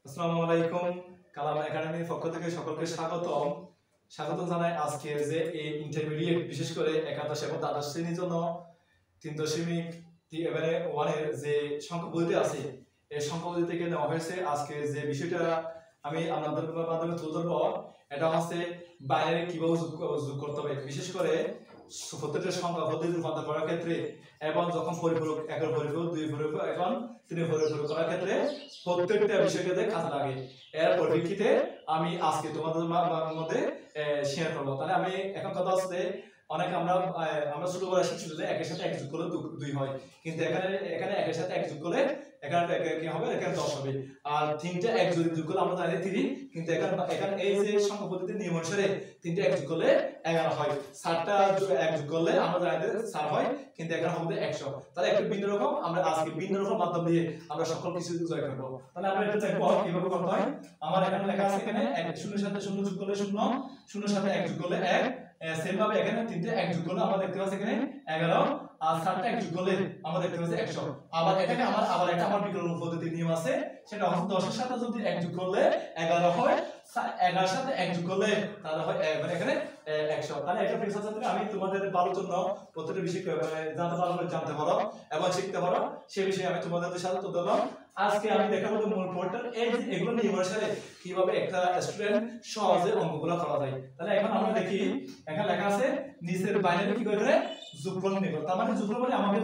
আসসালামু আলাইকুম। কালাম একাডেমির পক্ষ থেকে সকলকে স্বাগত জানাই। আজকে যে এই ইন্টারমিডিয়েট বিশেষ করে একাদশ এবং দ্বাদশ শ্রেণীর জন্য 3.1 যে সংখ্যা পদ্ধতি আছে এই সংখ্যা পদ্ধতি থেকে নেওয়া হয়েছে। আজকে যে বিষয়টা আমি আপনাদের মাধ্যমে তুলে ধরবো এটা হচ্ছে বাইনারি কিভাবে যোগ করতে হবে, বিশেষ করে প্রত্যেকটা সংখ্যা পদ্ধতি রূপান্তর করার ক্ষেত্রে এবং যখন পরিপূরক একের পরিপূরক দুই পরিপূরক এখন তিনের পরিপূরক করার ক্ষেত্রে প্রত্যেকটা বিষয়কে কাজে লাগে। এর পরিপ্রেক্ষিতে আমি আজকে তোমাদের মধ্যে শেয়ার করবো। তাহলে আমি এখন কথা হচ্ছে অনেক আমরা ছোটবেলায় শিখছি যে একের সাথে এক যোগ করলে দুই হয়, কিন্তু এখানে একের সাথে এক যোগ করলে এখানে কি হবে, এখানে 10 হবে। আর তিনটা এক যদি যোগ করলে আমরা জানি 3, কিন্তু এখানে এই যে সংখ্যা পদ্ধতির নিয়ম অনুসারে তিনটা এক যোগ করলে 11 হয়, 7টা এক যোগ করলে আমরা জানি 4 হয়, কিন্তু এখানে হবে 100। তাহলে একটু ভিন্ন রকম, আমরা আজকে ভিন্ন রকম মাধ্যম দিয়ে আমরা সকল কিছু জয় করব। তাহলে আমরা এটা দেখব কিভাবে করতে হয়। আমার এখানে লেখা আছে এখানে 0 এর সাথে 0 যোগ করলে 0, 0 এর সাথে 1 যোগ করলে 1, সেম ভাবে এখানে তিনটা এক যোগ করলে আমরা দেখতে পাচ্ছি এখানে 11, আর 7টা এক যোগ করলে আমরা দেখতে পাচ্ছি 100। আবার এটাকে আবার একটা বিকল্প পদ্ধতির নিয়ম আছে, সেটা হচ্ছে 10 এর সাথে যদি এক যোগ করলে 11 হয়, 11 এর সাথে এক যোগ করলে তাহলে হয় এখানে 100। তাহলে এটা প্রিয় ছাত্রছাত্রী, আমি তোমাদের ভালোর জন্য প্রত্যেকটা বিষয় জানতে পারো এবং শিখতে পারো সেই বিষয়ে আমি তোমাদের সাথে তুলে ধরলাম। আজকে আমি দেখাবো মূল পয়েন্টার এগুলো নিয়ম অনুসারে কিভাবে একটা স্টুডেন্ট সহজে অঙ্কগুলো করা যায়। তাহলে এখন আমরা দেখি, এখানে লেখা আছে নিচের বাইনারি কি করে যোগফল নিব। তার মানে যোগফল মানে আমাকে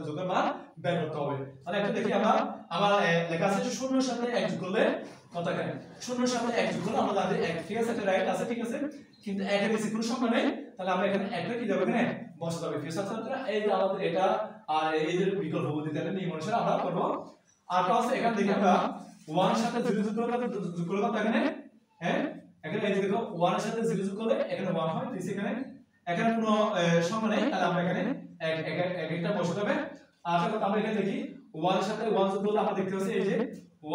যোগের মান বের করতে হবে। তাহলে একটু দেখি আমার লেখা আছে 0 এর সাথে 1 যোগ করলে কত এখানে 0 এর সাথে 1 যোগ করলে আমরা জানি 1, ঠিক আছে, এটা রাইট আছে, ঠিক আছে, কিন্তু 1 এর বেশি কোনো সংখ্যা নেই। তাহলে আমরা এখানে 1 টা কি দেব, এখানে বসাতে হবে। প্রিয় ছাত্রছাত্রীরা, এই যে আমাদের এটা আর এই যে বিকল্প পদ্ধতি নিয়ম অনুসারে আমরা করব। আর আছে এখানে দেখি আমরা 1 এর সাথে 0 যোগ করলে কত এখানে, হ্যাঁ এখানে এই যে দেখো 1 এর সাথে 0 যোগ করলে এখানে 1 হয়, দিছি এখানে কোনো সংখ্যা নেই, তাহলে আমরা এখানে একটা বসাতে হবে। আর কথা আমরা এখানে দেখি 1 এর সাথে 1 যোগ করলে আমরা দেখতে পাচ্ছি এই যে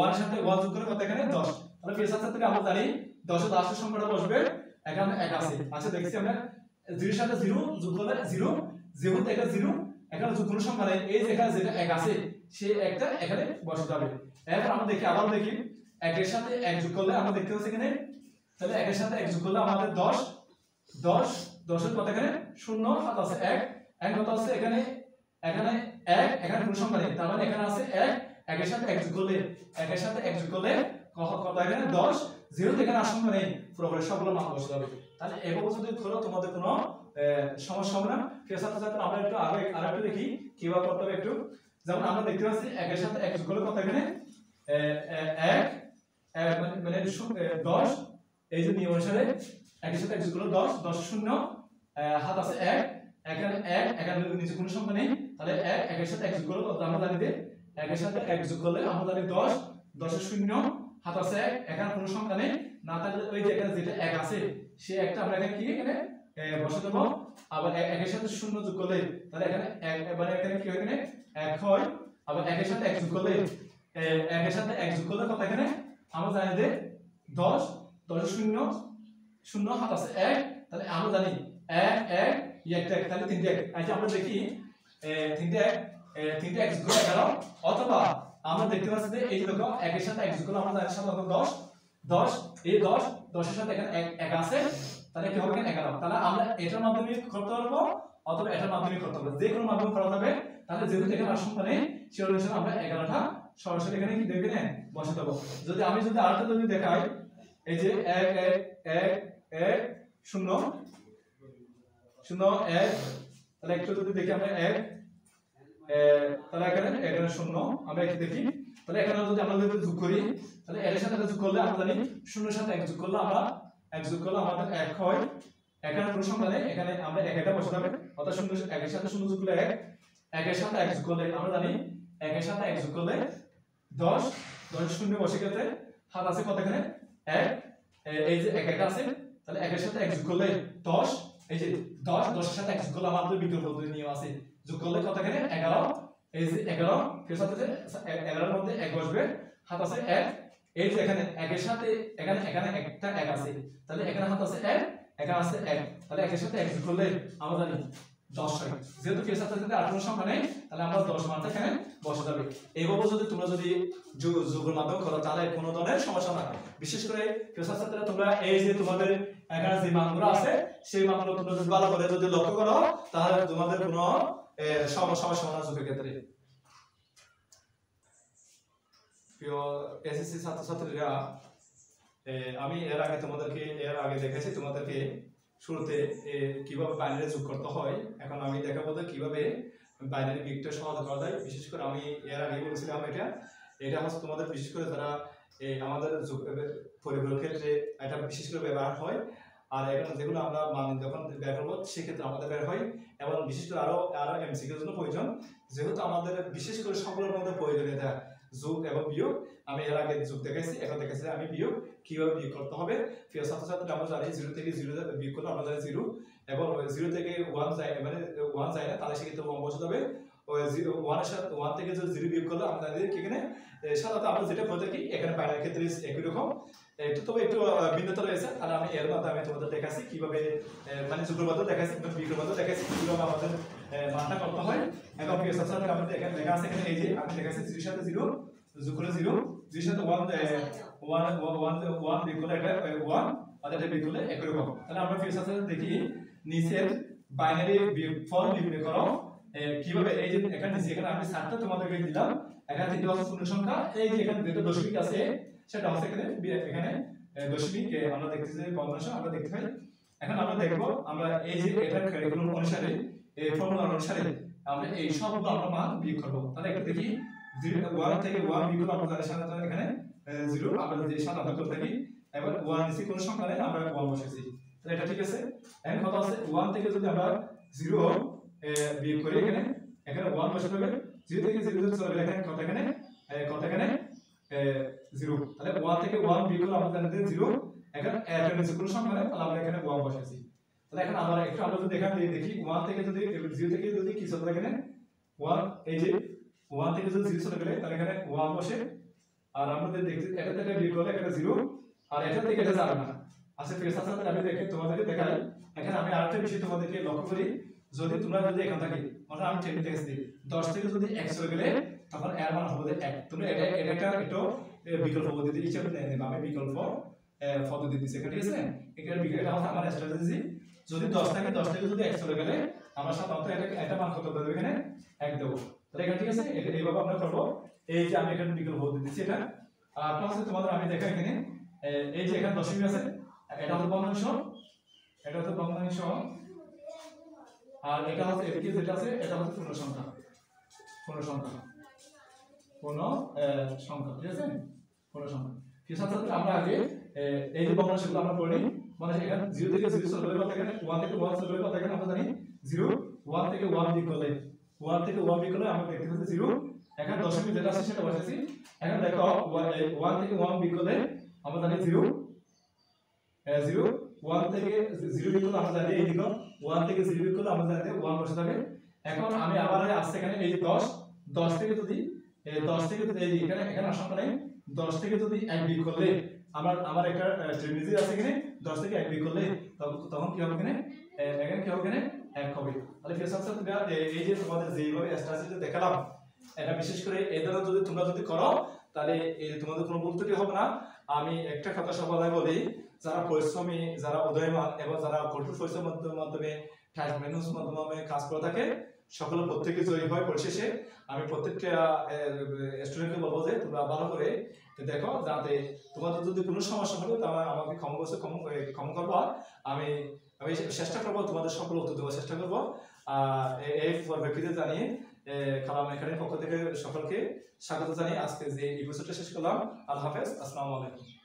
1 এর সাথে 1 যোগ করলে কত এখানে 10। তাহলে প্রিয় ছাত্রছাত্রীরা, আমরা জানি 10 এর 10 এর সংখ্যাটা বসবে এখানে 1 আছে। আচ্ছা দেখছি আমরা 0 এর সাথে 0 যোগ করলে 0, যেহেতু এটা 0 এখানে যোগ কোনো সংখ্যা নেই, এই যে এখানে যেটা 1 আছে সেই একটা এখানে বসাতে হবে। এরপর আমরা দেখি আবার দেখি 1 এর সাথে 1 যোগ করলে আমরা দেখতে পাচ্ছি এখানে, তাহলে 1 এর সাথে 1 যোগ করলে আমাদের 10 এর কত এখানে 0, হাত আছে 1 কত আছে এখানে 1, এখানে কোনো সংখ্যা নেই, তার মানে এখানে আছে 1 এর সাথে 1 যোগ করলে কত এখানে 10, যেহেতু এখানে আর সংখ্যা নেই পুরোপুরি সবগুলো মান বসাতে হবে। তাহলে এভাবে যদি করো তোমাদের কোনো সমস্যা হবে না। প্রিয় ছাত্রছাত্রী, আমরা একটু আরেকটু দেখি কিভাবে করতে হবে। একটু যেমন আমরা দেখতে পাচ্ছি 1 এর সাথে 1 যোগ করলে কত এখানে 1 মানে 10, এই যে নিয়ম অনুসারে 1 এর সাথে 1 যোগ করলে 10, 10 0, হাত আছে 1, এখানে নিচে কোনো সংখ্যা নেই, তাহলে 1 এর সাথে 1 যোগ করলে কত আমরা জানি যে 1 এর সাথে 1 যোগ করলে আমরা জানি 10, 10 0, হাত আছে 1, এখানে কোনো সংখ্যা নেই, না থাকলে ওই যে এখানে যেটা 1 আছে সেই একটা আমরা এখানে কি এখানে বসাতে দেব। আবার 1 এর সাথে 0 যোগ করলে তাহলে এখানে 1 মানে এখানে কি হয়, এখানে 1 হয়। আবার 1 এর সাথে 1 যোগ করলে 1 এর সাথে 1 যোগ করলে কত এখানে আমরা জানি যে 10, 10 0, 0, হাত আছে 1, তাহলে আমরা জানি 1 1 একটা তাহলে 3 1। আচ্ছা আমরা দেখি 3 1 যোগ করলে 11, অথবা আমরা দেখতে পাচ্ছি যে এই যে দেখো 1 এর সাথে 1 যোগ করলে আমরা জানি সাধারণত 10, এই 10 এর সাথে এখানে 1 আছে, তাহলে কি হবে এখানে 11। তাহলে আমরা এটার মাধ্যমে করতে পারবো অথবা এটার মাধ্যমে করতে পারবো, যে কোনো মাধ্যমে করা যাবে। তাহলে যেহেতু এখানে আর সংখ্যা নেই সেই অনুসারে আমরা 11টা সরাসরি এখানে কি দেবে না বসাতে দেবো। আমি যদি আরেকটা যদি দেখাই, এই যে 1 1 1 1 0 0 1, তাহলে একটু যদি দেখি আমরা 1, তাহলে এখানে 0 আমরা একটু দেখি, তাহলে এখানে যদি আমরা যোগ করি তাহলে এর সাথে যোগ করলে আমরা জানি 0 এর সাথে 1 যোগ করলে আমাদের 1 হয়, এখানে কোনো সংখ্যা নেই, এখানে আমরা 1 এটা বসাতে হবে। অর্থাৎ 0 1 এর সাথে 0 যোগ করলে 1 এর সাথে 1 যোগ করলে আমরা জানি 1 এর সাথে 1 যোগ করলে 10, 10 0 বসে গেছে, হাত আছে কত এখানে 1, এই যে 1 এটা আছে, তাহলে 1 এর সাথে 1 যোগ করলে 10, এই যে 10 এর সাথে 1 যোগ করলে আমাদের বিকল্প পদ্ধতি নিয়ম আছে, যোগ করলে কত এখানে 11, এই যে 11 এর সাথে 11 এর মধ্যে 1 বসবে, হাত আছে 1, এই যে এখানে 1 এর সাথে এখানে একটা 1 আছে, তাহলে এখানে হাত আছে 1, এখানে আছে 1, তাহলে 1 এর সাথে 1 যোগ করলে আমরা জানি 10 হয়। যেহেতু প্রিয় ছাত্রছাত্রীদের আর কোনো সংখ্যা নেই, তাহলে আমরা 10 মানটা এখানে বসে যাবে। এইভাবে যদি তোমরা যোগের মাধ্যমে করো তাহলে কোনো ধরনের সমস্যা না। বিশেষ করে প্রিয় ছাত্রছাত্রীরা তোমরা এই যে তোমাদের এখানে যে মানগুলো আছে সেই মানগুলো তোমরা যদি ভালো করে যদি লক্ষ্য করো তাহলে তোমাদের কোনো সমস্যা হবে না যোগের ক্ষেত্রে। প্রিয় এসএসসি ছাত্রছাত্রীরা, আমি এর আগে দেখেছি তোমাদেরকে শুরুতে কিভাবে বাইনারি যোগ করতে হয়। এখন আমি দেখাবো কিভাবে বাইনারি বিগটা সহজ করা যায়। বিশেষ করে আমি এর আগে বলেছিলাম এটা হচ্ছে তোমাদের বিশেষ করে যারা আমাদের পরিবারের ক্ষেত্রে এটা বিশেষ করে ব্যবহার হয়। আর এখন যেগুলো আমরা মান যখন বের করবো সেক্ষেত্রে আমাদের বের হয়, এবং বিশেষ করে আরো এমসিকিউর জন্য প্রয়োজন। যেহেতু আমাদের বিশেষ করে সকলের মধ্যে প্রয়োজনীয়তা যোগ এবং বিয়োগ। আমি এর আগে যোগ দেখাইছি, এখন দেখাচ্ছি আমি বিয়োগ কিভাবে বিয়োগ করতে হবে। প্রিয় ছাত্রছাত্রী, আমরা জানি 0 থেকে 0 বিয়োগ করলে আমরা জানি 0, এবং 0 থেকে 1 যায়, মানে 1 যায় না, তাহলে সেক্ষেত্রে 1 বসে যাবে। 1 থেকে যদি 0 বিয়োগ করলে আমরা জানি এখানে সাধারণত আমরা যেটা করে থাকি এখানে বাইনারি ক্ষেত্রে একই রকম, তবে একটু ভিন্নতা রয়েছে। তাহলে আমি এর মাধ্যমে তোমাদের দেখাচ্ছি কিভাবে, মানে যোগের মাধ্যমে দেখাচ্ছি, বিয়োগের মাধ্যমে দেখাচ্ছি কিভাবে আমাদের মানটা করতে হয়। এখন প্রিয় ছাত্রছাত্রী, আমাদের এখানে লেখা আছে, এখানে এই যে আমি দেখাচ্ছি 0 এর সাথে 0 যোগ করে 0, 0 এর সাথে 1 বিয়োগ করলে এটা 1, আর এটা বিয়োগ করলে একই রকম। তাহলে আমরা প্রিয় ছাত্রছাত্রী দেখি নিচের বাইনারি বিয়োগফল নির্ণয় করো কিভাবে। এই যে এখানে নিচে এখানে আমি 7টা তোমাদেরকে দিলাম, এখানে 3টা হচ্ছে পূর্ণ সংখ্যা, এই যে এখানে দুটো দশমিক আছে সেটা হচ্ছে এখানে দশমিক আমরা দেখতেছি ভগ্নাংশ আমরা দেখতে পাই। এখন আমরা দেখবো আমরা এই যে এটা ক্যারিকুলাম অনুসারে এই ফর্মুলা অনুসারে আমরা এই সবগুলো আমরা মান বিয়োগ করব। তাহলে একটু দেখি 1 থেকে 1 বিয়োগ করলে আমরা জানি সাধারণত এখানে 0 আমরা যে সাধারণত করে থাকি। এবার 1 নিচে কোনো সংখ্যা নেই, আমরা 1 বসাইছি, তাহলে এটা ঠিক আছে। এখন কথা আছে 1 থেকে যদি আমরা 0 বিয়োগ করি এখানে 1 বসাতে হবে। 0 থেকে 0 চলে গেলে এখানে 0, তাহলে 1 থেকে 1 বিয়োগ করলে আমরা জানি 0, এখন এর নিচে কোনো সংখ্যা নেই, তাহলে আমরা এখানে 1 বসাইছি। তাহলে এখন আমরা যদি এখানে দেখি 1 থেকে যদি 0 থেকে যদি কি চলে এখানে 1, এই যে 1 থেকে যদি 0 চলে গেলে তাহলে এখানে 1 বসে, আর আমরা দেখি এটা থেকে বিয়োগ করলে এখানে 0, আর এটা থেকে এটা যাবে না। আচ্ছা প্রিয় ছাত্রছাত্রী, আমি তোমাদেরকে দেখাই। এখানে আমি আরেকটা বিষয় তোমাদেরকে লক্ষ্য করি, যদি তোমরা এখান থেকে মানে আমি টেনে দেখেছি 10 থেকে যদি 1 চলে গেলে তখন এর মান হবে 1। তুমি এটা একটু বিকল্প পদ্ধতি হিসেবে নেবে, আমি বিকল্প পদ্ধতি দিচ্ছি এখানে, ঠিক আছে। এখানে বিকল্প হচ্ছে আমার স্ট্র্যাটেজি। যদি 10 থেকে যদি 1 চলে গেলে আমরা সাধারণত এটা মান কত দেব, এখানে 1 দেব। তাহলে এখানে ঠিক আছে, এইভাবে আমরা করব। এই যে আমি এখানে বিকল্প পদ্ধতি দিচ্ছি এটা। আর হচ্ছে তোমাদের আমি দেখাই এখানে এই যে এখানে দশমিক আছে, এটা হচ্ছে ভগ্নাংশ, আর এটা হচ্ছে এদিকে যেটা আছে এটা হচ্ছে পূর্ণ সংখ্যা, ঠিক আছে, পূর্ণ সংখ্যা। কি ছাত্রছাত্রী, আমরা আগে এই যে ভগ্নাংশগুলো আমরা পড়ি, মানে এখানে 0 থেকে 0 চলে গেলে কথা, এখানে 1 থেকে 1 চলে গেলে কথা, এখানে আমরা জানি 0, 1 থেকে 1 বিয়োগ করলে আমরা দেখতে পাচ্ছি 0, এখানে দশমিক যেটা আছে সেটা বসাইছি। এখন দেখো 1 থেকে 1 বিয়োগ করলে আমরা জানি 0, 1 থেকে 0 বিয়োগ করলে আমরা জানি এই দিকে 1 থেকে 0 বিয়োগ করলে আমরা জানি 1 বসে যাবে। এখন আমি আবার আসছে এখানে এই যে 10 থেকে যদি এই এখানে সংখ্যা নেই, 10 থেকে যদি 1 বিয়োগ করলে আমার একটা ট্রিমিজি আছে এখানে, 10 থেকে 1 বিয়োগ করলে তখন কি হবে এখানে কি হবে, এখানে 1 হবে। তাহলে প্রিয় ছাত্রছাত্রীরা, এই যে তোমাদের যেভাবে স্ট্র্যাটেজি দেখালাম, এটা বিশেষ করে এদের যদি তোমরা করো তাহলে তোমাদের কোনো ভুল ত্রুটি হবে না। আমি একটা কথা সবাই বলি, যারা পরিশ্রমী, যারা উদয়মান এবং যারা কঠোর পরিশ্রমের মাধ্যমে মাধ্যমে কাজ করে থাকে, সকলে প্রত্যেকে জয়ী হয় পরিশেষে। আমি প্রত্যেকটা স্টুডেন্টকে বলবো যে তোমরা ভালো করে দেখো, যাতে তোমাদের যদি কোনো সমস্যা হয় তাহলে আমাকে ক্ষমা করবো। আমি চেষ্টা করবো তোমাদের সকল উত্তর দেওয়ার চেষ্টা করবো। এই পরিপ্রেক্ষিতে জানিয়ে কালাম একাডেমির পক্ষ থেকে সকলকে স্বাগত জানিয়ে আজকে যে এপিসোডটা শেষ করলাম। আল্লাহ হাফেজ, আসসালামু আলাইকুম।